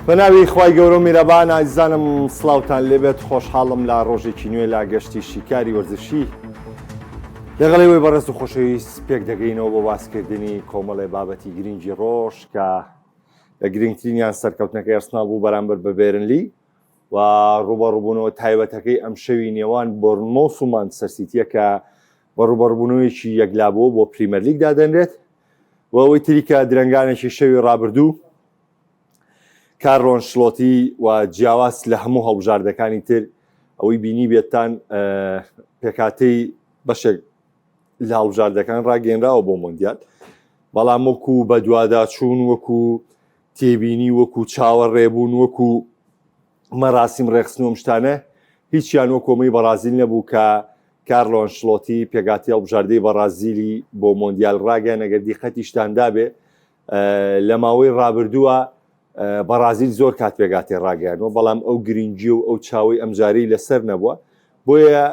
بەناوی خوای گەورە میرەبان ئازیزانم سڵاوتان لێبێت خۆشحاڵم لە ڕۆژێکی نوێ لا گەشتی شیکاری وەرزشی لەگەڵەوەی بەڕێز و خۆشەویست پێک دەگەینەوە بۆ باسکردنی کۆمەڵێ بابەتی گرنگی ڕۆژ کە لە گرنگترینیان سەرکەوتنەکەی ئەرسناڵ بوو بەرامبەر بە بێرنلی و ڕوبەڕووبوونەوە تایبەتەکەی ئەم شەوی نێوان بۆرنمۆس و مانچستەر سیتیە کە بە ڕوبەڕووبوونەوەیەکی یەکلابووە بۆ پریمەر لیگ دادەنرێت و ئەوەی تری کە درەنگانێکی شەوی ڕابردوو کارلۆ ئەنشلۆتی و جیاواز لە هەموو هەڵبژاردەکانی تر ئەوەی بینی بێتان پێکاتەی بەشێک لە هەڵبژاردەکان ڕاگەێنراوە بۆ مۆندیال، بەڵام وەکو بە دوواداچوون، وەکو تێبینی، وەکو چاوەڕێبوون، وەکو مەراسیم ڕێخستنەوەم شتانە هیچیان وە کۆمەی بەرازیل نەبوو کە کارلۆ ئەنشلۆتی پێکاتی هەڵبژاردەی بەرازیلی بۆ مۆندیال ڕاگەیان ئەگەر دیقەتی شتاندا بێ لە ماوەی ڕابردووە بەرازیل زۆر کات پێگاتی ڕاگەیانەوە، بەڵام ئەو گرنگی و ئەو چاوی ئەمجاری لەسەر نەبووە، بۆیە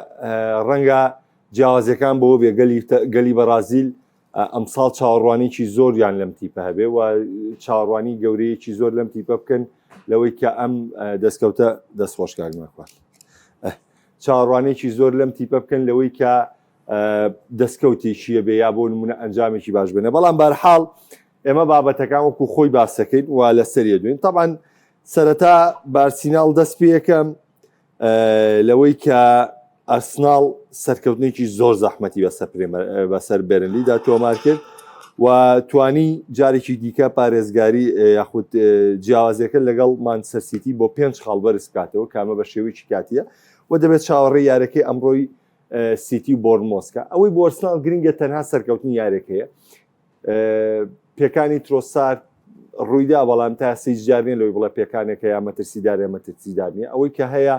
ڕەنگە جیاوازەکان بەوە بێ گەلی بەرازیل ئەمساڵ چاوەڕوانێکی زۆریان لەم تیپە هەبێ و چاوەڕوانی گەورەیەکی زۆر لەم تیپە بکەن لەوەی کە ئەم دەستکەوتە دەستخۆشکارمەخوات چاوەڕوانێکی زۆر لەم تیپە بکەن لەوەی کە دەستکەوتێکیە بێ یا بۆ نمونە ئەنجامێکی باش بێنە. بەڵام بەرحاڵ ئێمە بابەتەکان وەکو خۆی باسەکەین و لەسەریە دوین. طبعاً سەرەتا بارسیناڵ دەست پێ یەکەم لەوەی کە ئەرسناڵ سەرکەوتنێکی زۆر زەحمەتی بەسەر بێرنلیدا تۆمار کرد و توانی جارێکی دیکە پارێزگاری یاخود جیاوازەکە لەگەڵ مانچستەر سیتی بۆ 5 خاڵ بەرز بکاتەوە، کامە بە شێوەیەکی کاتیە و دەبێت چاوەڕێی یارەکەی ئەمڕۆی سیتی و بۆرنمۆسکە. ئەوەی بۆ ئەرسناڵ گرنگە تەنها سەرکەوتنی یارەکەیە. پێکانی ترۆسار ڕوویدا، بەڵام تا سەیج جارنیە لەوەی بڵێ پێکانێکە یا مەترسیدارە مەترسیدار نیە. ئەوەی کە هەیە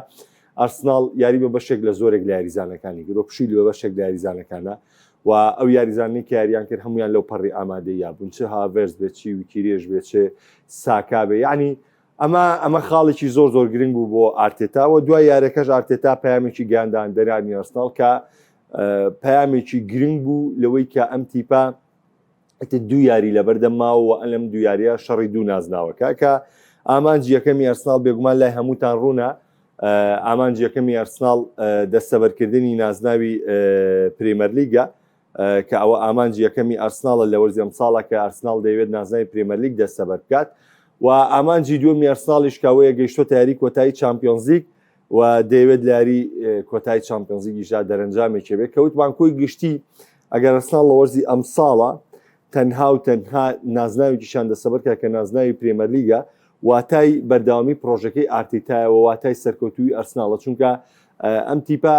ئەرسناڵ یاری بە بەشێک لە زۆرێک لە یاریزانەکانی گرۆ پشیل بە بەشێک لە یاریزانەکانە و ئەو یاریزانانی کە یاریان کرد هەمویان لەو پەڕی ئامادەی یابوون، چه هاڤێرز بێت، چی ویکیرێژ بێت، چه ساکا بێ. یعنی ئەمە خاڵێکی زۆر زۆر گرنگ بوو بۆ ئارتێتا و دوای یارەکەش ئارتێتا پەیامێکی گیاندان دەرانی ئەرسناڵ کە پەیامێکی گرنگ بوو لەوەی کە ئەم تیپە دوو یاری لەبەردەماوە و ئەلم دوو یاریە شەڕی دوو نازناوەکە کە ئامانجی یەکەمی ئەرسناڵ بێگومان لای هەمووتان ڕوونە. ئامانجی یەکەمی ئەرسناڵ دەستەبەرکردنی نازناوی پرێمەر لیگە کە ئەوە ئامانجی یەکەمی ئەرسناڵە لە وەرزی ئەم ساڵە کە ئەرسناڵ دەیەوێت نازناوی پرێمەر لیگ دەستەبەر بکات و ئامانجی دووەمی ئەرسناڵیش کاوەیە گەیشتۆتە یاری کۆتایی چامپیۆنز لیگ و دەیەوێت لە یاری کۆتایی چامپیۆنز لیگیشدا دەرەنجامێکی بێت کە وتمان کۆی گشتی ئەگەر ئەرسناڵ لە وەرزی ئەم ساڵە تەنها و تەنها نازناوێکیشان دەسەبەر کە نازناوی پرێمەر لیگە، واتای بەردەوامی پرۆژەکەی ئارتێتایەوە، واتای سەرکەوتووی ئەرسناڵە، چونکە ئەم تیپە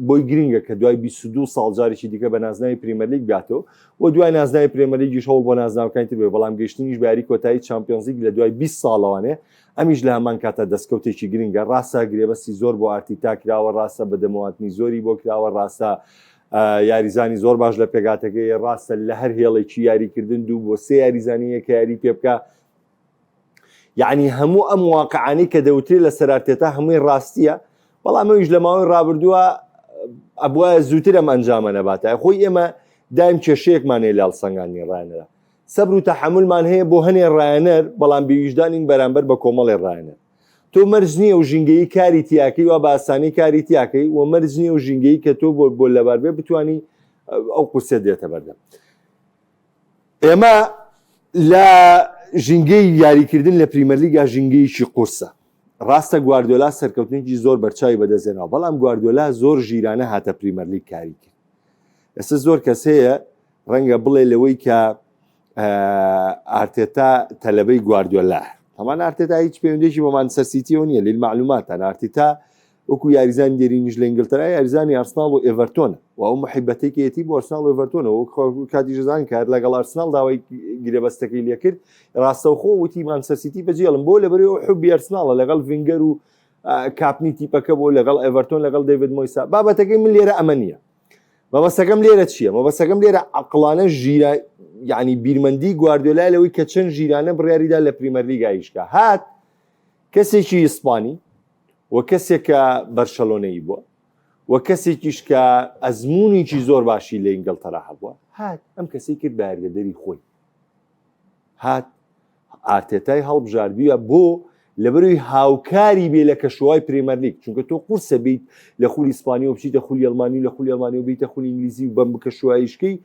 بۆی گرنگە کە دوای 22 ساڵ جارێکی دیکە بە نازناوی پرێمەر لیگ باتەوە و دوای نازناوی پرێمەر لیگیش هەوڵ بۆ نازناوەکانی تر بێ، بەڵام گەیشتنیش بە یاری کۆتایی چامپیۆنز لیگ لە دوای 20 ساڵەوانێ ئەمیش لە هەمان کاتە دەستکەوتێکی گرنگە. ڕاستە گرێبەستی زۆر بۆ ئارتێتا کراوە، ڕاستە بەدەمەواتنی زۆری بۆ کراوە، ڕاستە یاریزانی زۆر باش لە پێگاتەکەی، ڕاستە لە هەر هێڵێکی یاریکردن 2 بۆ 3 یاریزانیە کە یاری پێ بکە. یعنی هەموو ئەم واقعانی کە دەوترێت لە سەرارتێتا هەمووی ڕاستیە، بەڵام ئەویش لە ماوەی ڕابردووە ئەبووە زووتر ئەم ئەنجامە نەباتە. خۆی ئێمە دایم کێشەیەکمان هەیە لە هەڵسەنگاندنی ڕایەنەرە، سەبر و تەحەموولمان هەیە بۆ هەنێ ڕایەنەر، بەڵام بێویژدانین بەرامبەر بە کۆمەڵی ڕایەنەر. تۆ مەرج نییە و ژینگەی کاری تیاکەی و بە ئاسانی کاری تیاکەی و مەرج نییە و ژینگەی کە تۆ بۆ لەبار بێ بتوانی ئەو قورسێ دێتە بەردەم. ئێمە لە ژینگەی یاریکردن لە پریمەر لیگا ژینگەیەکی قورسە. ڕاستە گواردیۆلا سەرکەوتنێکی زۆر بەرچاوی بەدەستێنەوە، بەڵام گواردیۆلا زۆر ژیرانە هاتە پریمەر لیگ کاری کرد. ئێستا زۆر کەس هەیە ڕەنگە بڵێ لەوەی کە ئارتێتا تەلەبەی گواردیۆلا، هەمان ئارتێتا هیچ پەیوەندیی بە مانچستەر سیتیەوە نییە. للمعلوماتان ئارتێتا وەکو یاریزانی دێرینیش لە ئینگلتەرا یاریزانی ئەرسناڵ و ئێڤەرتۆنە و ئەو محیبەتێکیەتی بۆ ئەرسناڵ و ئێڤەرتۆنە و کاتی ژەزان کار لەگەڵ ئەرسناڵ داوای گرێبەستەکەی لێ کرد، ڕاستەوخۆ وتی مانچستەر سیتی بەجێڵم بۆ لەبەرەوە حوبی ئەرسناڵە لەگەڵ ڤینگەر و کاپنی تیپەکە بۆ لەگەڵ ئێڤەرتۆن لەگەڵ دەیڤید مۆیسا. بابەتەکەی من لێرە ئەمە نییە. مەبەستەکەم لێرە چییە؟ مەبەستەکەم لێرە عەقڵانە ژیرە، یعنی بیرمەندی گواردیۆلا لەوەی کە چەند ژیرانە بڕیاریدا لە پریمەر لیگ ئایشکا. هات کەسێکی ئیسپانی و کەسێکە بەرشەلۆنەی بووە و کەسێکیش کە ئەزمونێکی زۆر باشی لە ئینگلتەرا هەبووە، هات ئەم کەسی کرد بە یاریدەری خۆی، هات ئارتێتای هەڵبژاردوویە بۆ لەبەروی هاوکاری بێ لە کەشوهای پرێمەر لیگ چونکە تۆ قورسە بیت لە خولی ئیسپانی و بچیتە خولی ئەڵمانی لە خولی ئەڵمانی و بیتە خولی ئینگلیزی و بەم کەشوهایشکەی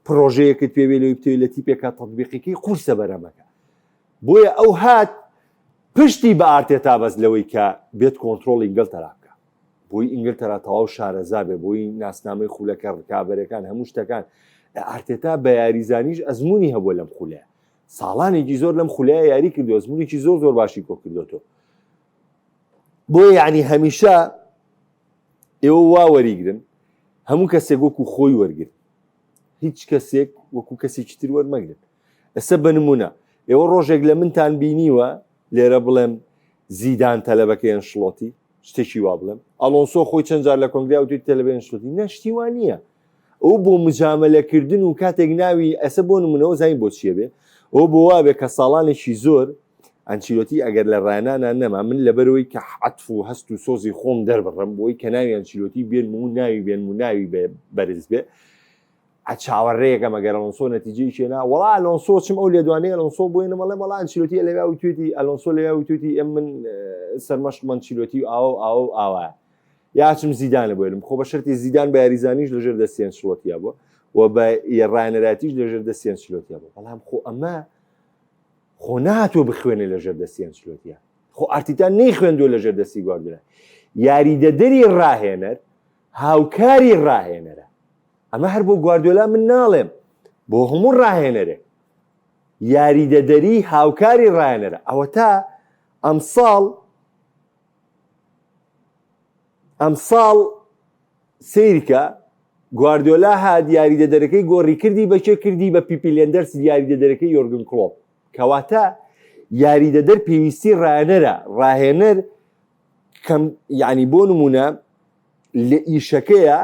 پرۆژەیەکت پێ بێ لەوەی بتەوێت لە تیپێکا تەطبیقیەکەی قورسە بەرەمەکە بۆیە ئەو هات پشتی بە ئارتێتا بەس لەوەی کە بێت کۆنتترۆڵی ئینگلتەرا بکە بۆی ئینگلتەرا تەواو شارەزا بێ بۆی ناسنامەی خولەکە ڕکابەرەکان هەموو شتەکان ئارتێتا بە یاریزانیش ئەزمموی هەبووە لەم خولەیە ساڵانێکی زۆر لەم خولەیە یاری کردو ئەزممویکی زۆر باشی کۆ کردوتەوە بۆیە یعنی هەمیشە ئێوە وا وەریگرن هەموو کەسێک وەکو خۆی وەرگرت هیچ کەسێک وەکو کەسێکی تر وەرمەگرن ئەسە بنمونە ئێوە ڕۆژێک لە منتان بینیوە لێرە بڵێم زیدان تەلەبەکەی ئەنشڵۆتی شتێکی وا بڵێم ئەلۆنسۆ خۆی چەند جار لە کۆنگریا وتی تەلەبەی ئەنشڵۆتی نەشتی وان نییە ئەو بۆ مجامەلەکردن و کاتێک ناوی ئەسە بۆ نمونەوە زین بۆ چیە بێ ئەو بۆ وابێ کە ساڵانێکی زۆر ئەنچیلۆتی ئەگەر لە ڕایانانان نەما من لەبەرەوەی کە عەتف و هەست و سۆزی خۆم دەربڕم بۆی کە ناوی ئەنچیلۆتی بێن و ناوی بێن و ناوی بەرز بێ چاوەڕێیەکە مەگەر ئەلۆنسۆ نەتیجەی چێنا وەڵا ئەلۆنسۆ چم ئەو لێدوانەیە ئەلۆنسۆ بۆینە مەڵێ وەڵا ئەنچیلۆتی لەویا و توێتی ئەلۆنسۆ لەویا و توێتی ئەم من سەرمەشقم ئەنچیلۆتی ئاوایە یاچم زیدانە بێنم خۆ بە شەرتی زیدان بە یاریزانیش لەژێر دەستی ئەنچیلۆتیە بووە و بە ڕایەنەراتیش لەژێر دەستی ئەنچیلۆتیە بوو بەڵام خۆ ئەمە خۆ ناتوە بخوێنێ لەژێر دەستی ئەنچیلۆتیە خۆ ئارتێتا نەیخوێندووە لەژێر دەستی گواردیۆلا یاریدەدەری ڕاهێنەر هاوکاری ڕاهێنەرە ئەمە هەر بۆ گواردیۆلا من ناڵێم بۆ هەموو ڕاهێنەرێک یاریدەدەری هاوکاری ڕاهێنەرە ئەوە تا ئەمساڵ سیرکە گواردیۆلا هات یاریدەدەرەکەی گۆڕی کردی بەچێ کردی بە پیپی لێندەرس یاریدەدەرەکەی یۆرگن کلۆپ کەواتە یاریدەدەر پێویستی ڕاهێنەرە ڕاهێنەر یعنی بۆ نمونە لە ئیشەکەیە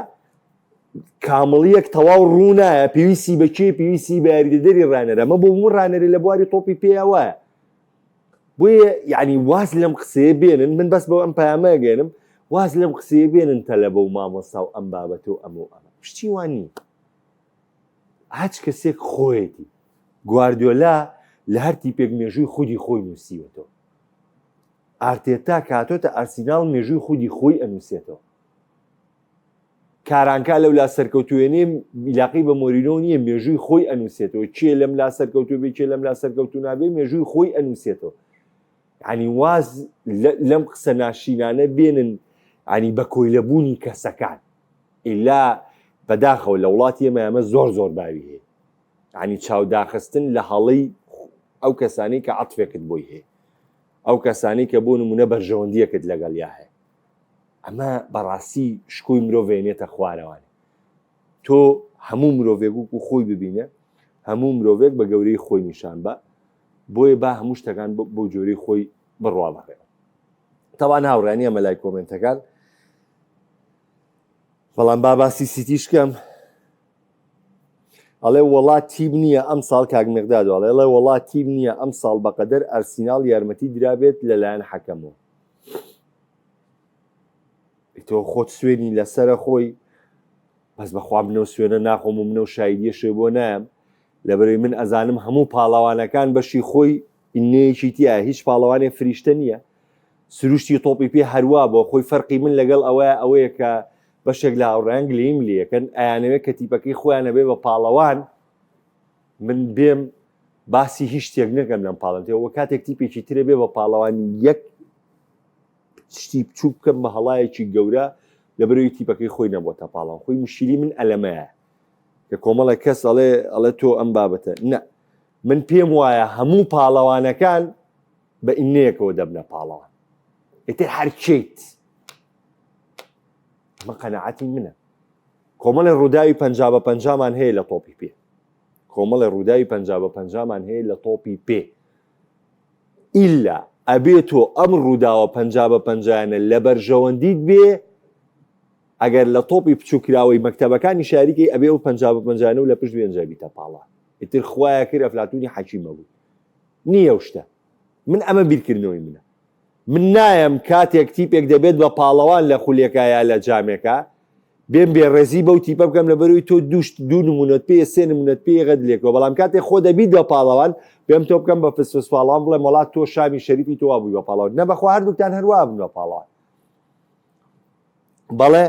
کامڵیەک تەواو ڕوونایە پێویستی بەکێ پێویستی بە یاریدەدەری ڕاهێنەرە ئەمە بۆ هەموو ڕاهێنەری لە بواری تۆپی پێیا وایە بۆیە یعنی واز لەم قسەیە بێنن من بەس بەو ئەم پەیامەیە گەێنم واز لەم قسەیە بێنن تەلەبە و مامۆستا و ئەم بابەتە و ئەمە و ئەمە پشتی وان نییە هەچ کەسێک خۆیەتی گواردیۆلا لە هەر تیپێک مێژووی خودی خۆی نووسیوەتەوە ئارتێتا کاتۆتە ئارسیناڵ مێژووی خودی خۆی ئەنووسێتەوە کارانکا لەو لا سەرکەوتوێنێ میلاقی بە مۆرینۆ نییە مێژووی خۆی ئەنووسێتەوە چێ لەم لا سەرکەوتو بێ چێ لەم لا سەرکەوتو نابێ مێژووی خۆی ئەنووسێتەوە ینی واز لەم قسە ناشینانە بێنن ینی بە کۆیلەبوونی کەسەکان ئیلا بەداخەوە لە وڵاتی ئێمە ئەمە زۆر باوی هەیە ینی چاوداخستن لە هەڵەی ئەو کەسانی کە عەتفێکت بۆی هەیە ئەو کەسانی کە بۆ نمونە بەرژەوەندیەکت لەگەڵیا هەیە ئەمە بەڕاستی شکۆی مرۆڤێنێتە خوارەوانێ تۆ هەموو مرۆڤێک و خۆی ببینە هەموو مرۆڤێک بە گەورەی خۆی نیشان بە بۆیە با هەموو شتەکان بۆ جۆرەی خۆی بڕوا بڕێ تەوان هاوڕانی ئەمە لای کۆمنتەکان بەڵام باسی سیتیشکەم ئەڵێ وڵات تیم نییە ئەم ساڵ کاک مێغداد ئەڵێ وڵات تیم نییە ئەم ساڵ بەقەدەر ئەرسیناڵ یارمەتی درابێت لەلایەن حەکەمەوە تۆ خۆت سوێنی لەسرە خۆی بەس بەخوا منەوە سوێنە ناخۆم و منەوە شایدیە شێ بۆ نایەم لەبەرەوەی من ئەزانم هەموو پاڵەوانەکان بەشی خۆی ئینەیەکی تایە هیچ پاڵەوانێ فریشتە نییە سروشتی تۆپی پێ هەروە بۆ خۆی فەرقی من لەگەڵ ئەوەیە کە بەشێک لە هاوڕێیان گلەیم لێکەن ئەیانەوێت کە تیپەکەی خۆیانە بێ بە پاڵەوان من بێم باسی هیچ شتێک نەکەم لەم پاڵەوە کاتێک تیپێکی ترە بێ بە پاڵەوان یەک شتی بچوو بکەم بە هەڵایەکی گەورە لەبەرەوەی تیپەکەی خۆی نەبووەتە پاڵەوان خۆی مشکلی من ئەلەمەیە کە کۆمەڵە کەس ئەڵێ تۆ ئەم بابەتە نە من پێم وایە هەموو پاڵەوانەکان بە ئینەیەکەوە دەبنە پاڵەوان ئێتر هەرچیت ئەمە قەنەعەتی منە کۆمەڵی ڕووداوی 50-50مان هەیە لە تۆپی پێ کۆمەڵی ڕووداوی 50-50مان هەیە لە تۆپی پێ ئیلا ئەبێتۆ ئەم ڕووداوە 50-50یانە لە بەرژەوەندیت بێ ئەگەر لە تۆپی بچووکراوەی مەکتەبەکانی شاریکەی ئەبێ و 50-50 و لە پشت وێنجابیتە پاڵە ئیتر خوایە کرد ئەفلاتونی حەکیمە بوو نییە شتە من ئەمە بیرکردنەوەی منە من نایم کاتێک تیپێک دەبێت بە پاڵەوان لە خولێکایە لە جامێکە بێن بێڕێزی بەو تیپە بکەم لە بەروی تۆ دوو نمونەت پێ سێ نمونەت پێ غەد لێکەوە بەڵام کاتێک خۆ دەبیت بە پاڵەوان بێم تۆ بکەم بە فسفسپاڵان بڵێ وڵات تۆ شامی شەریفی تۆ بووی بە پاڵەوان نە بەخوا هەردووکتان هەروە بن بە پاڵەوان بەڵێ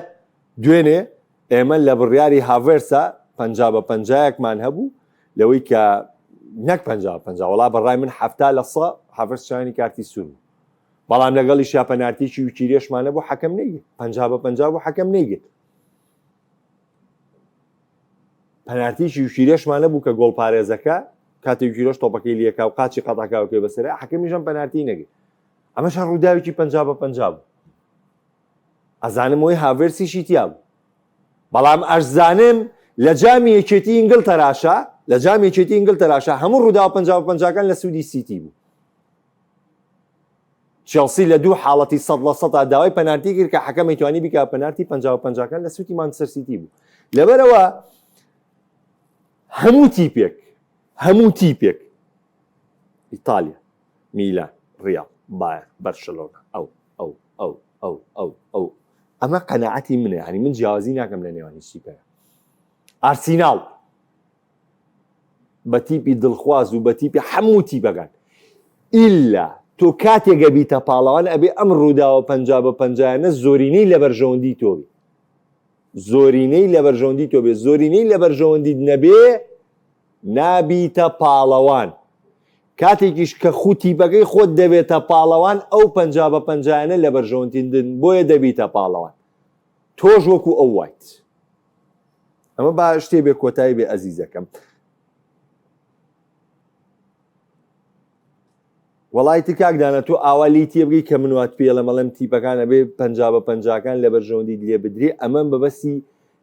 دوێنێ ئێمە لە بڕیاری هاڤێرسا 50-50مان هەبوو لەوەی کە نەک 50-50 وڵا بەڕای من 70% هاڤێرس شانی کارتی سوور بەڵام لەگەڵی شاپەنارتیی وکیرێشمانە بۆ حەکەم نەیگێت 50-50 بۆ حەکەم نەیگێت پەنارتیشی وکیرێشمانە بوو کە گۆڵ پارێزەکە کاتی وکیرۆش تۆپەکەی لێکا و قاچی قەتاکاوکێ بەسەرە حەکەمیشم پەنارتی نەگەیت ئەمەش ڕووداوێکی 50-50 بوو ئەزانم ئەوەی هاڤێرسیشی تیا بوو بەڵام ئەشزانم لە جامی یەکێتی ئینگلتەراشا هەموو ڕووداو 50-50کان لە سوودی سیتی بوو چێلسی لە دوو حاڵەتی 100% داوای پەنارتی کرد کە حەکەم ئەیتوانی بیکا پەنارتی 50-50کان لە سوودی مانچستەر سیتی بوو لەبەرەوە هەموو تیپێک ئیتالیا میلان ڕیال بایر بەرشلۆنا ئەو ئەمە قەناعەتی منە یعنی من جیاوازی ناکەم لە نێوانی تیپەکە ئارسیناڵ بە تیپی دڵخواز و بە تیپی هەموو تیپەکان ئیلا تۆ کاتێکە بیتە پاڵەوان ئەبێ ئەم ڕووداوە 50-50 زۆرینەی لە بەرژەوەندی تۆ بێ زۆرینەی لە بەرژەوەندیت نەبێ نابیتە پاڵەوان کاتێکیش کە خوتیپەکەی خۆت دەبێتە پاڵەوان ئەو 50-50 لە بەرژەوەندیدن بۆیە دەبیتە پاڵەوان تۆش وەکو ئەو وایت ئەمە با شتێ بێ کۆتایی بێ ئەزیزەکەم وەڵایتی کاکدانە تۆ ئاوالی تێ بگەی کە منوات پێ لە مەڵەم تیپەکانە بێ 50-50کان لە بەرژەوەندی لێ بدرێ ئەمە بەبەستی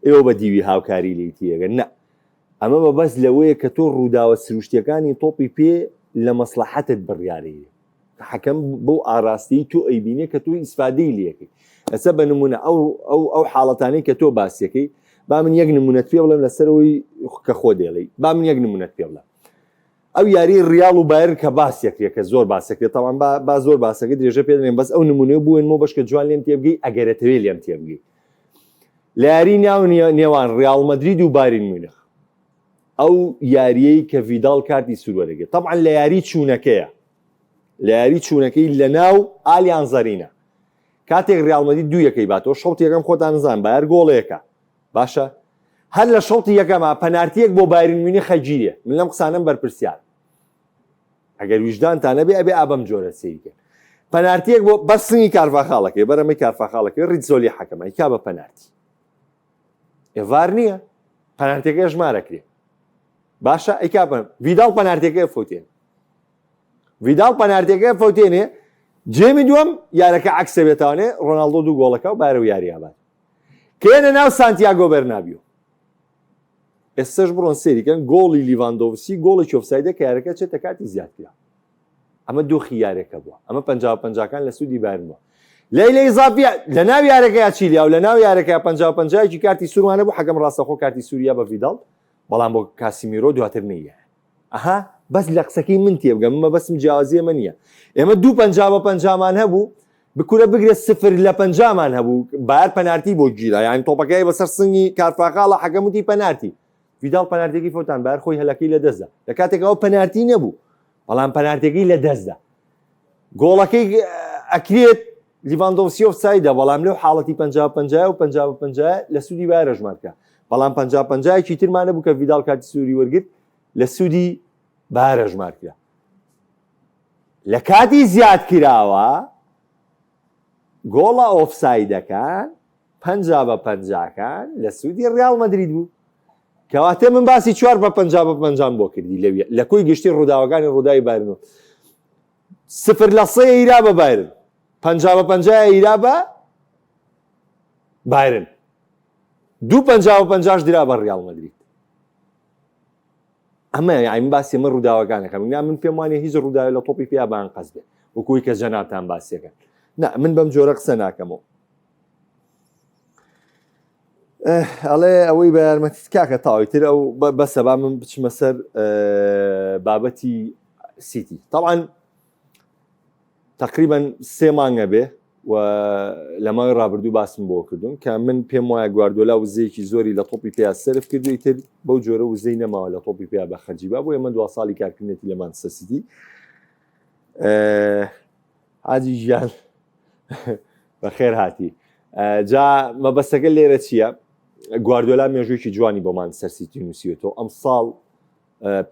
ئێوە بە دیوی هاوکاری لی تێگەن نە ئەمە بەبەست لەوەیە کە تۆ ڕووداوە سروشتیەکانی تۆپی پێ لە مەسلحەتت بڕیارەیە حەکەم بۆ ئاراستی تۆ ئەیبینێ کە تۆ ئیسفادەی لێەکەی ئەسە بە نمونە ئەو حاڵەتانەی کە تۆ باسیەکەی با من یەک نمونەت پێ بڵێم لەسەرەوەی کە خۆ دێڵی با من یەک نمونەت پێ بڵێم ئەو یاری ڕیاڵ و بایر کە باسیەکرێت کە زۆر باسەکرێت تاوان با زۆر باسەکە درێژە پێ دەێن بەس ئەو نمونەیە بووێنمەوە بەشکە جوان لێم تێبگەی ئەگەرێتەوێ لێم تێبگەی لە یاری نێوان ڕیاڵ مەدرید و بایر میونخ ئەو یاریەی کە ڤیداڵ کارتی سوورەگێت طبعا لە یاری چوونەکەی لە ناو ئالیان زەرینە کاتێک ڕیاڵ مەدرید 2-1 باتەوە شەوتی یەکەم خۆتان نزان بایر گۆڵەیەکە باشە هەر لە شەوتی یەکەمە پەنارتیەک بۆ بایر میونخ خەگیرێ من لەم قسانەم بەرپرسیار ئەگەر ویژدانتانە بێ ئەبێ ئابەم جۆرە سەیرکە پەنارتیەک بۆ بەسنگی کارفاخاڵەکەی بەرەمەی کارفاخاڵەکەی ڕیتزۆلی حەکەمە کا بە پەنارتی ئێوار نییە پەنارتیەکە ژمارەکرێ باشە ئەیکا ڤیداڵ پەنارتیەکەی فەوتێنێ جێمی دووەم یارەکە عەکسە بێتوانێ ڕۆناڵدۆ 2 گۆڵەکە و بارە و یاریابات کێنە ناو سانتیاگۆ بەرنابیۆ ئێستش بڕۆن سێریکەن گۆڵی لیڤاندۆڤسی گۆڵی ئۆفسایدە کە یارەکە چێتە کاتی زیادکرا ئەمە دۆخی یارێکە بووە ئەمە 50-50کان لە سوودی بایر بووە لە ئیزافی لە ناو یارەکەی چیلیا و لە ناو یارەکە 50-50 کارتی سوورمانە بوو حەکەم ڕاستەخۆ کارتی سووریا بە ڤیداڵ بەڵام بۆ کاسیمیرۆ دواتر نییە ئەها بەس لە قسەکەی من تێبگەم ممە بەسم جیاوازیە من نییە ئێمە 2-50-50مان هەبوو بکورە بگرێت 0-50مان هەبوو بایر پەنارتی بۆ گیرا یان تۆپەکەی بەسەر سنگی کارفاخاڵە حەکەموتی پەنارتی ڤیداڵ پەنارتێکی فۆتان بایر خۆی هەلەکەی لە دەستدا لە کاتێکەوە پەنارتی نەبوو بەڵام پەنارتێکی لە دەستدا گۆڵەکەی ئەکرێت لیڤاندۆڤسی ئۆفسایدە بەڵام لەو حاڵەتی 50-50 و 50-50 لە سوودی بایر ژمارکە بەڵام 50-50 ترمانە بوو کە ڤیداڵ کاتی سووری وەرگرت لە سوودی بایر ژمارکرا لە کاتی زیاد کراوە گۆڵە ئۆفسایدەکان 50-50کان لە سوودی ڕیاڵ مەدرید بوو کەواتە من باسی 4-50 بۆ کردی لەویە لە کۆی گشتی ڕووداوەکانی ڕووداوی بایرنەوە 0-3 ئیرا بە بایرن 50-50 ئیرا بە بایرن 2-50 درا بە ڕیاڵ مەدرید ئەمە یعنی باسی من ڕووداوەکانەکەم من پێم وانێ هیچ ڕووداوی لە تۆپی پێیا بان قەس بێ وەکوی کە جەنابتان باسیەکەن نه من بەم جۆرە قسە ناکەمەوە ئەڵێ ئەوەی بە یارمەتیت کاکە تاویتر ئەو بەسە با من بچمە سەر بابەتی سیتی طبعا تقریبا 3 مانگە بێ و لە ماوەی ڕابردوو باسم بۆ کردوون کە من پێم وایە گواردیۆلا وزەیەکی زۆری لە تۆپی پێیا سەرف کردووی تر بەو جۆرە وزەی نەماوە لە تۆپی پێیا بە خەرجیبا بۆ ئێمە 2 ساڵی کارکردنێتی لە مانچستەر سیتی. حاجی ژیان بەخێر هاتی. جا مەبەستەکە لێرە چییە؟ گواردیۆلا مێژوویەکی جوانی بۆ مانچستەر سیتی نووسیوێتەوە ئەم ساڵ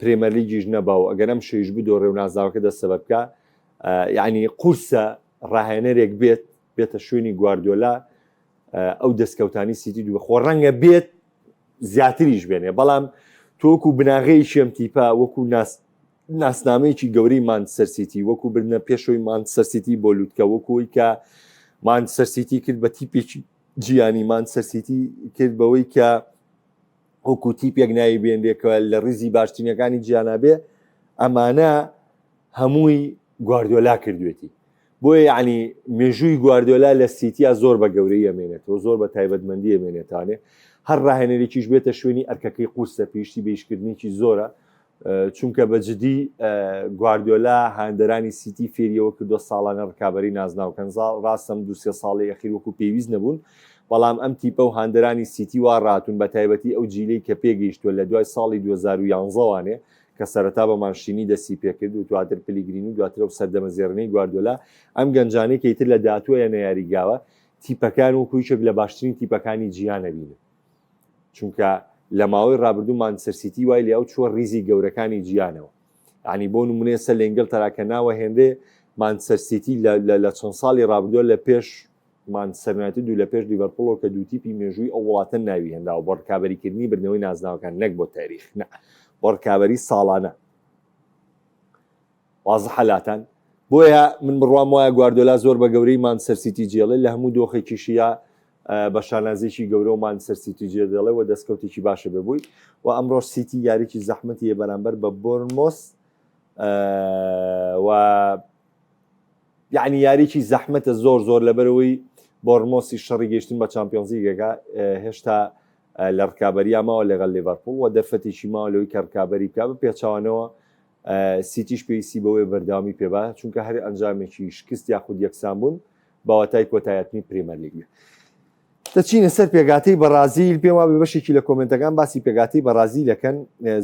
پرێمەر لیگیش نەباو ئەگەر ئەم شەویش بوو ڕێو نازاوەکە دەسەبە بکە یعنی قورسە ڕاهێنەرێک بێتە شوێنی گواردیۆلا ئەو دەستکەوتانی سیتی دووە خۆ ڕەنگە بێت زیاتریش بێنێ بەڵام تۆکو بناغەی شێم تیپا وەکو ناسنامەیەکی گەورەی مانچستەر سیتی وەکو برنە پێشەوەی مانچستەر سیتی بۆ لوتکە وەکوی کە مانچستەر سیتی کرد بە تیپێکی جیانی مانچستەر سیتی کرد بەوەی کە وەکو تیپێک ناوی بێنرێکەوە لە ڕیزی باشترینەکانی جیانابێ ئەمانە هەمووی گواردیۆلا کردوێتی بۆیە یعنی مێژووی گواردیۆلا لە سیتیا زۆر بە گەورەی ئەمێنێتەوە زۆر بە تایبەتمەندی ئەمێنێتانێ هەر ڕاهێنەرێکیش بێتە شوێنی ئەرکەکەی قورسە پێشتی بەیشکردنێکی زۆرە چونکە بەجددی گواردیۆلا هاندەرانی سیتی فێریەوە کردو ساڵانە ڕکابەری نازناوکەن ڕاستم 2-3 ساڵی ئەخیر وەکو پێویست نەبوون بەڵام ئەم تیپە و هاندەرانی سیتی وا ڕاتون بە تایبەتی ئەو جیلەی کە پێگەیشتووە لە دوای ساڵی 2011وانێ کە سەرەتا بە ماشینی دەسی پێکرد و دواتر پلیگرین و دواتر و سەردەمەزێڕنەی گواردیۆلا ئەم گەنجانەی کەیتر لە داهاتووە نەیاریگاوە تیپەکان و کویچێک لە باشترین تیپەکانی جیهان ئەبینن چونکە لە ماوەی ڕابردوو مانچستەر سیتی وای لێاو چوە ریزی گەورەکانی جیهانەوە ینی بۆ نمونێ سەر لە ئینگلتەرا کە ناوە هێندێ مانچستەر سیتی لە چەند ساڵی ڕابردووە لە پێش مانچستەر یونایتد و لە پێش لیڤەرپوڵەوە کە دوو تیپی مێژووی ئەو وڵاتە ناوی هێنداوە بۆ ڕکابەریکردنی بردنەوەی نازناوەکان نەک بۆ تاریخ نە بۆ ڕکابەری ساڵانە وازەحە لاتان بۆیە من بڕوام وایە گواردیۆلا زۆر بە گەورەی مانچستەر سیتی جێڵێ لە هەموو دۆخێکیشیە بە شانازێکی گەورە و مانچستەر سیتی جێ دەڵێ و دەستکەوتێکی باشە ببووی و ئەمڕۆ سیتی یاریکی زەحمەتی بەرامبەر بە بۆرنمۆس و یعنی یاریکی زەحمەتە زۆر لەبەرەوەی بۆرنمۆسی شەڕی گەیشتن بە چامپیۆنز لیگەکە هێشتا لە ڕکابەری ماوە لەگەڵ لیڤەرپوڵ و دەرفەتێکی ماوە لەوەی کە ڕکابەری بکە بە پێچەوانەوە سیتیش پێویستی بەوەی بەرداوامی پێبا چونکە هەر ئەنجامێکی شکست یاخود یەکسان بوون باوەتای کۆتایەتنی پرێمەر لیگ دەچینە سەر پێگاتەی بەرازیل پێم وابێ بەشێکی لە کۆمنتەکان باسی پێگاتەی بەرازیلەکەن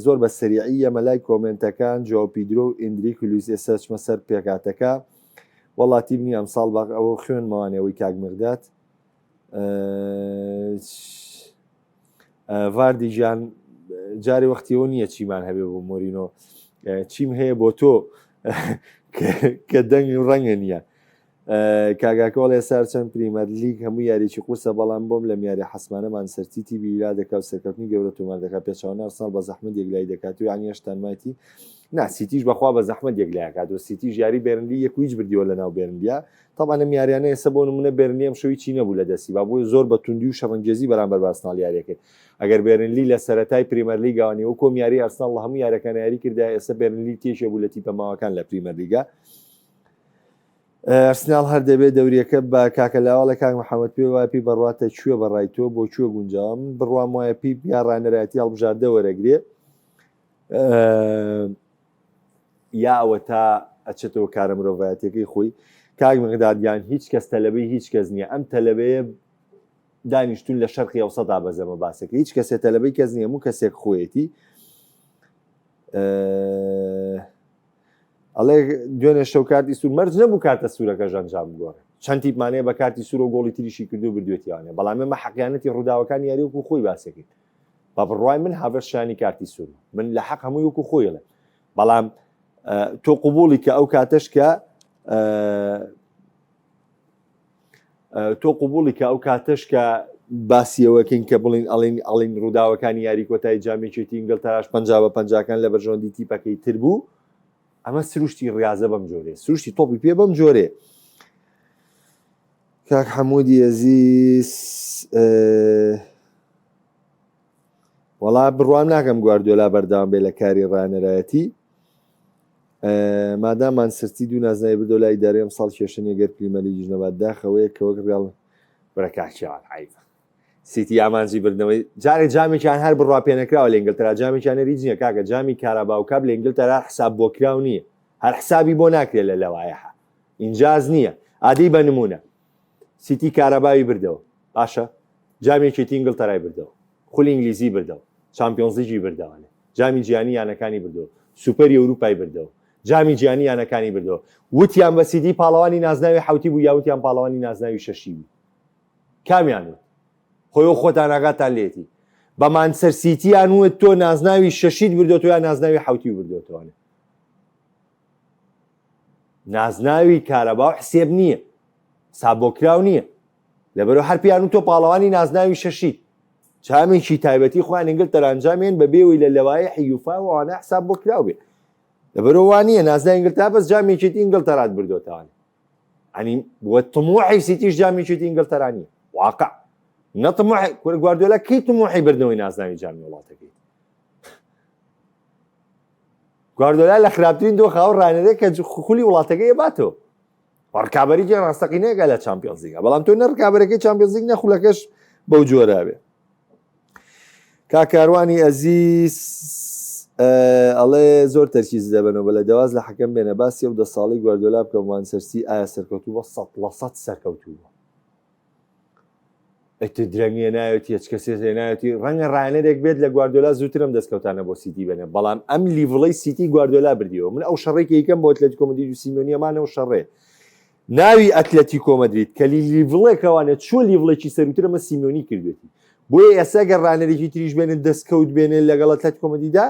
زۆر بە سەریعی ئەمە لای کۆمنتەکان جۆ پیدرۆ و ئیندریک و لویس ئێستا چمە سەر پێگاتەکە وەڵاتی بنی ئەمساڵ باق ئەوە خوێنمەوانەوەی کاگمردات ڤاردی ژیان جارێ وەختیەوە نییە چیمان هەبێ بۆ مۆرینۆ چیم هەیە بۆ تۆ کە دەنگ و ڕەنگە نییە کاگاکۆڵ ێسار چەند پریمەر لیگ هەموو یاریی قورسە بەڵام بۆم لە میاری حەسمانە مانچستەر بیرا دەکات سەرکەوتنی گەورە تۆمار دەکات پێچەوانە ئەرسناڵ بە زەحمەت یەکلای دەکات و یانی هێشتانماتی سیتیش بەخوا بە زەحمەت یەکلایەکات و سیتیش یاری بێرنلی یەک هیچ بردیوە لە ناو بێرنلیا تەبانە میاریانە ئێستا بۆ نمونە بێرنلی ئەم شەوی چی نەبوو لە دەستی با بۆی زۆر بە توندی و شەڕەنگێزی بەرامبەر بە ئەرسناڵ یاریەکەی ئەگەر بێرنلی لە سەرەتای پریمەر لیگاوانی و کۆمیاری ئەرسناڵ لە هەموو یاریەکان یاری کردا ئێستا بێرنلی تێشێ بوو لە تیپە ماوەکان لە پریمەر لیگا ئەرسناڵ هەر دەبێت دەوریەکە بە کاکەلاوە لە کاک محەممەد پێ وای پێی بەڕاتە کوێ بەڕای تۆ بۆ کوێ گونجام بڕوام وایە پێی یا ڕانەرایەتی هەڵبژاردە وەرەگرێ یا ئەوە تا ئەچێتەوە کارە مرۆڤایەتەکەی خۆی کاک مەقدادیان هیچ کەس تەلەبەی هیچ کەس نییە ئەم تەلەبەیە دانیشتون لە شەرقی ئەوسەدا بەزەمە باسەکە هیچ کەسێ تەلەبەی کەس نییە هەموو کەسێک خۆیەتی ئەڵێ دوێنێ شەو کارتی سوور مەرج نەبوو کارتە سوورەکە ژەنجام بگۆڕێ چەند تیپمانەیە بە کارتی سوور و گۆڵی تریشی کردو بردوێتیانێ بەڵام ئێمە حەقیانەتی ڕووداوەکان یاری وەکو خۆی باسەکەین بە بڕوای من هاڤەرشانی کارتی سوور من لە حەق هەمووی وەکو خۆیڵێ بەڵام تۆ قبوڵی کە ئەو کاتەش کە تۆ قبوڵی کە ئەو کاتەش کە باسیەوەکەین کە بڵین ئەڵین ڕووداوەکانی یاری کۆتایی جامێکێتی ئینگلتەراش 50/50 لە بەرژۆندی تیپەکەی تر بوو ئەمە سروشتی ڕاضە بەم جۆرێ سروشتی تۆپی پێ بەم جۆرێ کاک حەموودی ئەزیز وەڵا بڕوام ناکەم گواردیۆلا بەردەوام بێ لە کاری ڕانەرایەتی مادام مانچستەر دوو نازناوی بردۆ لای ئیدارەی ئەمساڵ کێشەنی گەر پریمەر لیگیش نەبات داخەوەیە کە وەک ڕێڵ بەرەکاکیان عیبە سیتی ئامانجی بردنەوەی جارێک جامێکیان هەر بڕوا پێنەکراوە لە ئینگلتەرا جامێکیان هیچ نییە کاکە جامی کاراباو کاب لە ئینگلتەرا حساب بۆ کراو نییە هەر حسابی بۆ ناکرێت لە لەوایەها ئینجاز نییە عادی بە نمونە سیتی کارەباوی بردەوە باشە جامێکێتی ئینگلتەرای بردەوە خولی ئینگلیزی بردەوە چامپیۆنز لیگی بردەوە جامی جیهانی یانەکانی بردەوە سوپەری ئەوروپای بردەوە جامی جیهانی یانەکانی بردەوە وتیان بە سیتی پاڵەوانی نازناوی حوتی بوو یاوتیان پاڵەوانی نازناوی شەشی بوو کامیان وت خۆی خۆتان ئاگاتان لێتی بە مانچستەر سیتیان وت تۆ نازناوی شەشیت بردۆتەوە یان نازناوی حوتی بردۆتەوە نازناوی کارەباو حسێب نییە سابۆکراو نییە لەبەرەوە هەر پیان و تۆ پاڵەوانی نازناوی شەشیت چامێکی تایبەتی خۆیان ئینگلتەرا ئەنجامێن بە بێوەی لە لەوایە حیوفا و ئەوانە حساب بۆ کراو بێ لەبەرەوە وان نییە نازناوی ئینگلتەرا بەس جامێکێتی ئینگلتەرات بردۆتەوە ئەنی بۆ تموحی سیتیش جامێکێتی ئینگلتەرا نییە واقع نەتموحی گواردیۆلا کەی تموحی بردنەوەی نازناوی جامی وڵاتەکەی گواردیۆلا لە خراپترین دۆخاوە ڕانەرێک کە خولی وڵاتەکەی باتەوە ڕکابەرێکی ڕاستەقینەیەگە لە چامپیۆنز لیگە بەڵام تۆ نەڕکابەرەکەی چامپیۆنز لیگ نەخولەکەش بەو جۆرە بێ کاکاروانی ئەزیز ئەڵێ زۆر تەرکیز دەبنەوە بە لە دەواز لە حەکەم بێنە باسی ئەو 10 ساڵی گواردیۆلا بکەم مانچستەر ئایا سەرکەوتووە 100% سەرکەوتووە ئەتە درەنگیە ناوێتی هیچ کەسێک ناوێتی ڕەنگە ڕایەنەرێک بێت لە گواردیۆلا زووترم دەستکەوتانە بۆ سیتی بێنێ بەڵام ئەم لیڤڵەی سیتی گواردیۆلا بردیەوە من ئەو شەڕێکی یەکەم بۆ ئەتلێتیکۆ مەدرید و سیمۆنیەمانەوە شەڕێ ناوی ئەتلێتیکۆ مەدرید کە لیڤڵێکەوانە چۆ لیڤڵێکی سەروترمە سیمۆنی کردوێتی بۆیە ئێستا گە ڕانەرێکی تریش بێنن دەستکەوت بێنێ لەگەڵ ئەتلێتیکۆ مەدریددا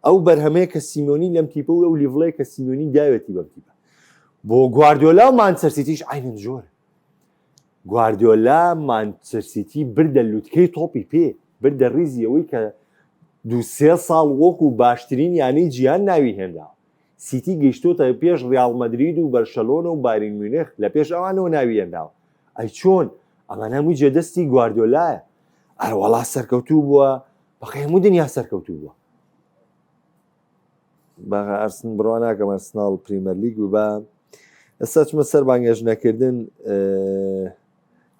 ئەو بەرهەمەیە کە سیمۆنی لەم تیپە و ئەو لیڤڵەیە کە سیمۆنی داوێتی بەم تیپە بۆ گواردیۆلا و مانچستەر سیتیش عینەن جۆرە گواردیۆلا مانچستەر سیتی بردە لوتکەی تۆپی پێ بردە ڕیزی ئەوەی کە 2-3 ساڵ وەکو باشترین یانەی جیهان ناوی هێنداوە سیتی گەیشتۆتە پێش ڕیال مەدرید و بەرشەلۆنە و بایر میونخ لە پێش ئەوانەوە ناوی هێنداوە ئەی چۆن ئەمە هەمووی جێدەستی گواردیۆلایە ئەوەڵا سەرکەوتوو بووە بەقی هەموو دنیا سەرکەوتوو بووە بە ئەرسن بڕوا ناکەم ئەرسناڵ پریمەر لیگ و بە ئێستا چمە سەر بانگێژنەکردن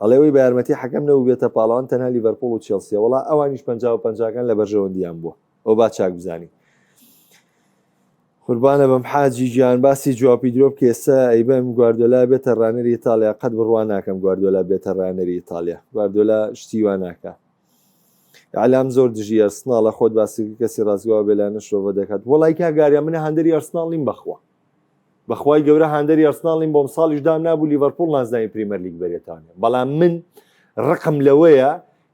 ئەڵێەوەی بە یارمەتی حەکەم نەبوو بێتە پاڵەوان تەنها لیڤەرپۆڵ و چێلسیە وەڵا ئەوانیش 50-50کان لە بەرژەوەندیان بووە ئەو با چاک بزانی قوربانە بەم حاجی گیان باسی جوابی درۆپ کە ئێستا ئەیبەم گواردیۆلا بێتە ڕانەری ئیتالیا قەت بڕوا ناکەم گواردیۆلا بێتە ڕانەری ئیتالیا گواردیۆلا شتی وا ناکە ئەلام زۆر دژی ئەرسناڵە خۆت باسی کەسی ڕازگاوە بێلانە شۆڤە دەکات وەڵای کاگاریە منە هەندەری ئەرسناڵیم بەخوا بەخوای گەورە هەندەری ئەرسناڵیم بۆم ساڵیش دام نابوو لیڤەرپۆڵ نازناوی پریمەر لیگ بەرێتانێ بەڵام من ڕقم لەوەیە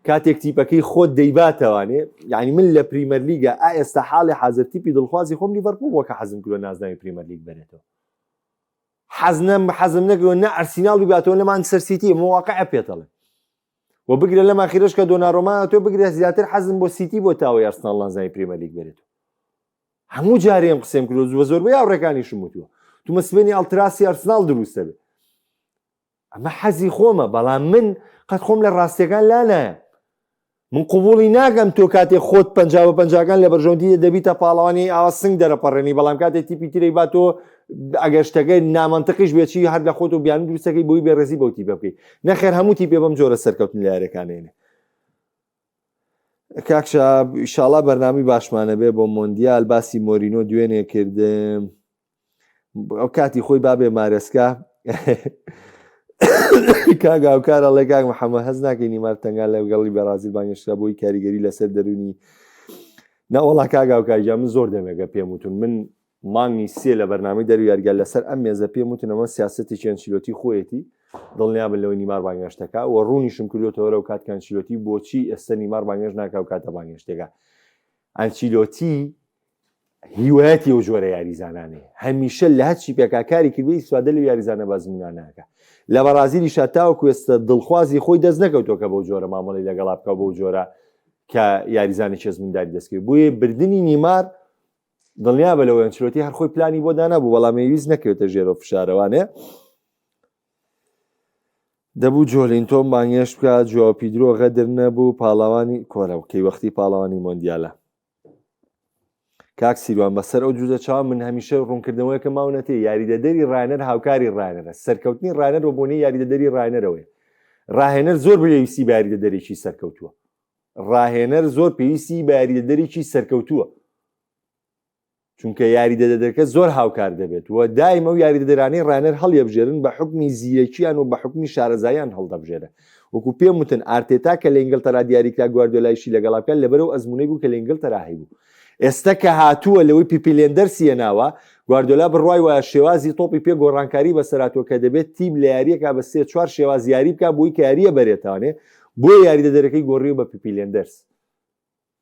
کاتێک تیپەکەی خۆت دەیباتەوانێ یعنی من لە پریمەر لیگە ئێستا حاڵی حەزر تیپی دڵخوازی خۆم لیڤەرپۆڵ وەکە حەزم کردووە نازناوی پریمەر لیگ بەرێتەوە حەزم نەکردووە نە ئەرسیناڵ بباتەوە لە مانچستەر سیتی مواقع پێتەڵێ و بگرە لەم ئاخیرەش کە دۆناڕۆما تۆ بگرە زیاتر حەزم بۆ سیتی بۆ تاوەی ئەرسناڵ نازناوی پریمەر لیگ بەرێتەوە هەموو جارێ ئەم قسەم کردووە زۆر زۆربەی هاوڕێکانیشم وتووە تو مسبێنی ئەڵتراسی ئەرسناڵ دروستە بێت ئەمە حەزی خۆمە بەڵام من قەت خۆم لە ڕاستیەکان لا نایە من قوبوڵی ناگەم تۆ کاتێک خۆت 50-50کان لە بەرژەوەندی دەبیتە پاڵەوانی ئاوا سنگ دەرەپەڕێنی بەڵام کاتێک تیپی ترەی با تۆ ئەگەر شتەکەی نامەنتەقیش بێتی هەر لە خۆت و بیان دروستەکەی بۆی بێڕێزی بەو تیپە بکەیت نەخێر هەموو تیپێ بەم جۆرە سەرکەوتن لە یاریەکانێنێ کاکشا ئیشاڵا بەرنامی باشمانە بێ بۆ مۆندیال باسی مۆرینۆ دوێنێ کردم ئەو کاتی خۆی بابێ مارەسکە کاگاوکارە ئەڵێ کاک محەممەد هەز ناکەی نیمار تەنگان لە گەڵی بەرازیل بانگێشتا بۆی کاریگەری لەسەر دەرونی ناوەڵا کاگاوکارجا من زۆر دەمێگە پێم وتون من مانگی سێ لە بەرنامەی دەروی یاریگەل لەسەر ئەم مێزە پێم وتن ئەمە سیاسەتی ئەنچیلۆتی خۆیەتی دڵنیابن لەوەی نیمار بانگێشتەکە و ڕوونیشم کردوتەوە و کات ئەنچیلۆتی بۆچی ئێستا نیمار بانگێش ناکە و کاتە بانگێشتێکە ئەنچیلۆتی هیوایەتی ئەو جۆرە یاریزانانێ هەمیشە لە هەرچی پێکاکاری کردوی سوادە لە یاریزانە بازمونان ناکە لە بەرازیلی شاتاوەکو ئێستا دڵخوازی خۆی دەست نەکەوتۆکە بەو جۆرە مامەڵی لەگەڵا بکە بەو جۆرە کە یاریزانی چێزمنداری دەستکرد بۆیە بردننی نیمار دڵنیا بە لەوە ئەنچیلۆتی هەر خۆی پلانی بۆ دانابوو بەڵام ویست نەکەوێتە ژێرە فشارەوانێ دەبوو جۆلینتۆم بانگێش بکە جواب پیدرۆ غەدر نەبوو پاڵەوانی کۆرە کەی وەختی پاڵەوانی مۆندیالە کاک سیروان بەسەر ئەو جوزە چاوە من هەمیشە ڕوونکردنەوەیکە ماونەتێ یاریدەدەری ڕانەر هاوکاری ڕانەرە سەرکەوتنی ڕانەر بۆ بۆنی یاریدەدەری ڕانەرەوەی ڕاهێنەر زۆر پێویستی بە یاریدەدەرێکی سەرکەوتووە ڕاهێنەر زۆر پێویستی بە یاریدەدەرێکی سەرکەوتووە چونکە یاریدەدەرەکە زۆر هاوکار دەبێت و دایمە و یاریدەدەرانەی ڕانەر هەڵیەبژێرن بە حکمی زیرەکییان و بە حکمی شارەزاییان هەڵدەبژێرە. وەکو پێم وتن ئارتێتا کە لە ئینگلتەرا دیاریکرا گواردیۆلایشی لەگەڵا بکات لەبەرەوە ئەزمونەی بوو کە لە ئینگلتەرا هەیبوو. ئێستا کە هاتووە لەوەی پیپیلێندەرسی هێناوە گواردیۆلا بڕوای وایە شێوازی تۆپی پێ گۆڕانکاری بەسەراتوە کە دەبێت تیم لە یاریەکە بە 3-4 شێواز یاری بکات بۆی کە یاریە بەرێتوانێ بۆ یاریدەدەرەکەی گۆڕیوە بە پیپیلێندەرس.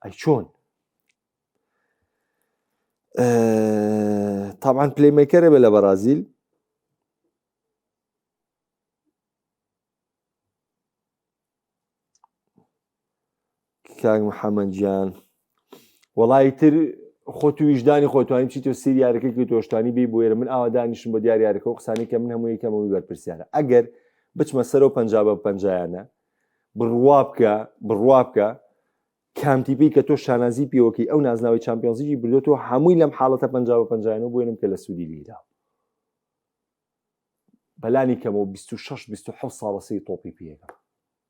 ئەی چۆن؟ طبعا پلەیمیکەرە بێ لە بەرازیل کاک محەممەد گیان وەڵی تر خۆت و ویژدانی خۆتوانی چیتۆ سری یارەکەی تۆشتانی بی بۆێرە من ئاوا دانیشم بۆ دیار یارەکە و قسانی کە من هەموو یەکەمەوەی بەرپرسیارە ئەگەر بچمە سەرەوە پەنجا بە پەنجایانە بڕوا بکە کامتیپی کە تۆ شانازی پیوەکەی ئەو نازناوی چمپیۆنزیی بردوێتەوە هەمووی لەم حاڵەتە پەنجا بە پەنجایانەوە بۆێنم کە لە سوودی لیدا بەلانی کەمەوە 26-27 ساڵەسی تۆپی پێەکە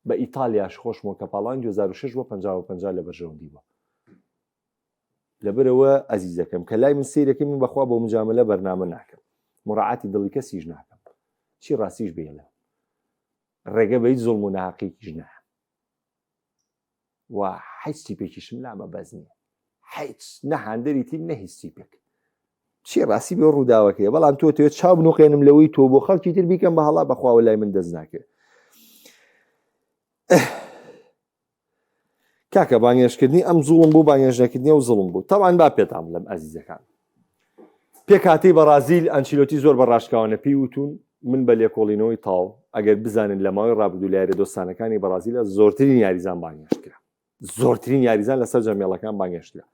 بە ئیتالیاش خۆشمەوە کە پاڵان 2006 بۆ 50 لە بەرژەوەندی بووە. لەبەرەوە ئەزیزەکەم کە لای من سیرەکەی من بەخوا بۆ مجاملە بەرنامە ناکەم مڕعاتی دڵی کەسیش ناکەم چی ڕاستیش بێنە ڕێگە بە هیچ زوڵم و ناحەقیکیش نایە و هیچ تیپێکیشم لامە بەز نییە هیچ نەهاندەری تیم نە هیچ تیپێک چی ڕاستی بێ ڕووداوەکەیە بەڵام تۆ توێت چاو بنوقێنم لەوەی تۆ بۆ خەڵکی تر بیکەم بە هەڵا بەخواوە لای من دەست ناکرێت. کاکە بانگێشکردنی ئەم زوڵم بوو بانگێژنەکردنی و زڵم بوو تاوان با پێتام لەم ئەزیزەکان پێک هاتی بەرازیل ئەنچیلۆتی زۆر بە ڕاشکاوانە پێی وتون من بە لێکۆڵینەوەی تاو ئەگەر بزانن لە ماوەی ڕابردوو لە یاریە دۆستانەکانی بەرازیلە زۆرترین یاریزان بانگێشترا زۆرترین یاریزان لەسەر جەمیێڵەکان بانگێشترا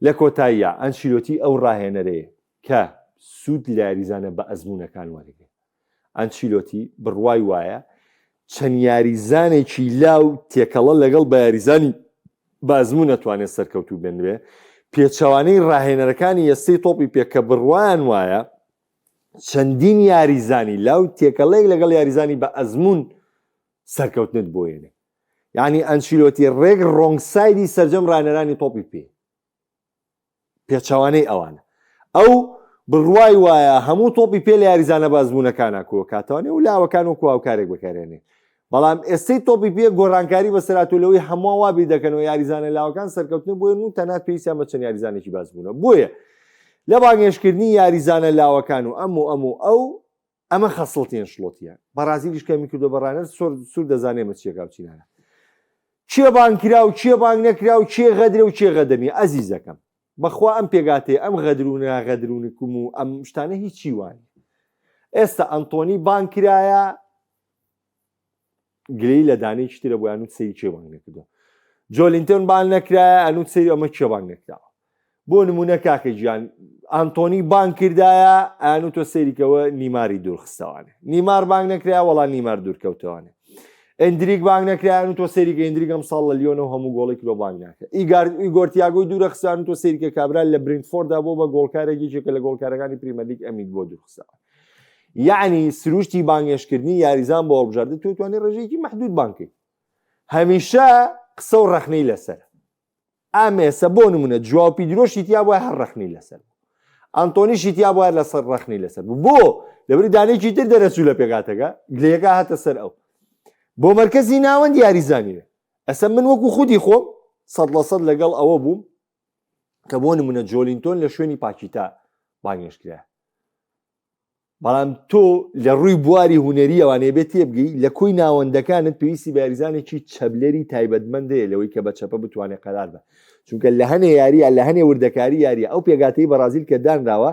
لە کۆتاییە ئەنچیلۆتی ئەو ڕاهێنەرەیە کە سوود لە یاریزانە بە ئەزمونەکان وەرەگرێت ئەنچیلۆتی بڕوای وایە چەند یاریزانێکی لاو تێکەڵە لەگەڵ بە یاریزانی بازموو نەتوانێت سەرکەوتوو بێنوێ پێچەوانەی ڕاهێنەرەکانی یەستەی تۆپی پێکە بڕوایان وایە چەندین یاریزانی لاو تێکەڵەیەک لەگەڵ یاریزانی بە ئەزمون سەرکەوتنت بۆیێنێ یعنی ئەنچیلۆتی ڕێک ڕۆنگسایدی سەرجەم ڕاهێنەرانی تۆپی پێچەوانەی ئەوانە ئەو بڕوای وایە هەموو تۆپی پێ لە یاریزانە بازبوونەکانە کۆ کاتوانێ و لاوەکان و کواوکارێک بەکارێنێ بەڵام ئێستەی تۆپی پێ گۆڕانکاری بەسەراتولەوەی هەموو وابی دەکەنەوە یاریزانە لاوەکان سەرکەوتن بۆیە و تەنات پێویستیان بە چەند یاریزانێکی بازبوونە بۆیە لە بانگێشکردنی یاریزانە لاوەکان و ئەمە خەسڵتیان شڵۆتیە بەرازیلیش کەمی کردو بەڕانەر سوور دەزانێمە چیەکە و چینانە چیە بانکرا و چیە بانگ نەکرا و چیە غەدرە و چیە غەدەنی ئەزیزەکەم بەخوا ئەم پێگاتێ ئەم غەدرونە غەدرونکم و ئەم شتانە هیچی وانی ئێستا ئەنتۆنی بانکرایە گلەی لە دانەیەکی ترە بۆ یانوت سەیری چێ بانگ نەکردو جۆلینتۆن بانگ نەکرایە ئەنوت سەیری ئەمە چێ بانگ نەکراوە بۆ نمونە کاکە گیان ئەنتۆنی بانگ کردایە ئەنوت تۆ سەیریکەوە نیماری دوورخستەوانێ نیمار بانگ نەکرایە وەڵا نیمار دوورکەوتەوانێ ئەندریک بانگ نەکرایە و تۆ سەیریکە ئەندریک ئەم ساڵ لە لیۆنە و هەموو گۆڵێکی لۆ بانگ ناکە ئیگۆر تیاگۆی دوورەخستان و تۆ سەیریکە کابرا لە برینفۆردا بۆ بە گۆڵکارێکیکە لە گۆڵکارەکانی پریمەرلیگ ئەمید بۆ دوورخستەوە یعنی سروشتی بانگێشکردنی یاریزان بۆ هەڵبژاردن تۆ توانێت ڕێژەیەکی مەحدود بانکەی هەمیشە قسە و ڕەخنەی لەسەر ئامێسە بۆ نمونە جواپی درۆشی تیا بۆە هەر ڕەخنەی لەسەر ئەنتۆنیشی تیا بۆە لەسەر ڕەخنەی لەسەر بۆ لەبەری دانێکی تر دەرەچوو لە پێگاتەکە گلەیەکە هاتە سەر ئەو بۆ مەرکەزی ناوەند یاریزانیوێ ئەسە من وەکو خودی خۆم 100% لەگەڵ ئەوە بووم کە بۆ نمونە جۆلینتۆن لە شوێنی پاکیتا بانگێشکرا بەڵام تۆ لە ڕووی بواری هوەری ئەوانەیە بێت تێبگەی لە کۆی ناوەندەکانت پێویستی بە یاریزانێکی چەبلەری تایبەتمەندەیە لەوەی کە بە چەپە بتوانێت قەرار بە چونکە لە هەنێ یاریە لە هەنێ وردەکاری یاریە ئەو پێگاتەی بەرازیل کە دانراوە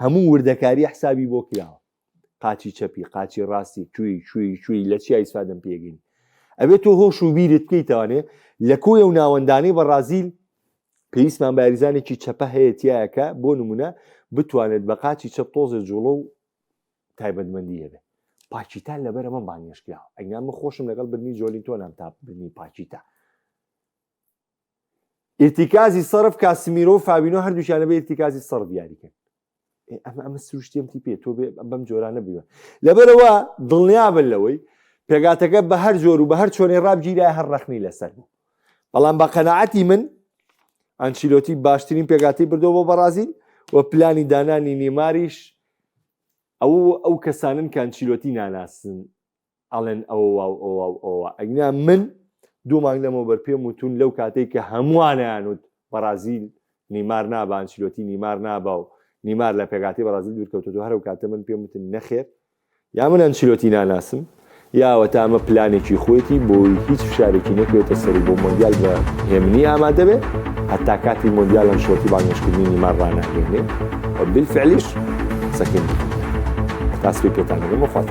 هەموو وردەکاری حسابی بۆ کراوە قاچی چەپی قاچی ڕاستی کوێی لە چی ئیسفادەم پێگەین ئەبێت تۆ هۆش و بیرت بکەیتەوانێ لە کۆی و ناوەندانەی بەرازیل پێویستمان بە یاریزانێکی چەپە هەیە تایەکە بۆ نمونە بتوانێت بە قاچی چەپ تۆزە جوڵە و تایبەتمەندی هەبێ پاکیتا لەبەر ئەمە بانگێشکراوە ئەگەن من خۆشم لەگەڵ بردنی جۆلینتۆنم تا بردنی پاکیتا ئیرتیکازی سەرف کاسمیرۆ و فابینۆ هەردووشیانە بە ئیرتیکازی سەرف دیاریکەن ئەمە سروشتێمتی پێ تۆ بەم جۆرانە بیوە لەبەرەوە دڵنیابن لەوەی پێگاتەکە بە هەر جۆر و بە هەر چۆنێ ڕابگیرای هەر ڕەخنی لەسەر بوو بەڵام بە قەناعەتی من ئەنچیلۆتی باشترین پێگاتی بردەوە بۆ بەرازیل و پلانی دانانی نیماریش ئەو کەسانن کە ئەنچیلۆتی ناناسن ئەڵێن ئەوە ئەگنا من 2 مانگ لەمەوبەر پێم وتون لەو کاتێک کە هەمووانیانوت بەرازیل نیمار نابە ئەنچیلۆتی نیمار نابە و نیمار لە پێکاتی بەرازیل دوورکەوتەوە هەرو کاتە من پێم وتن نەخێر یا من ئەنچیلۆتی ناناسم یاوە تا ئەمە پلانێکی خۆیەتی بۆی هیچ فشارێکی نەکرێتە سەری بۆ مۆندیال بە هێمنی ئامادە بێ هەتا کاتی مۆندیال ئەنچیلۆتی بانگێشکردنی نیمار ڕاناگەێنێ و بالفعلیش سەکن تاسبی پێتان دەگەم وەفات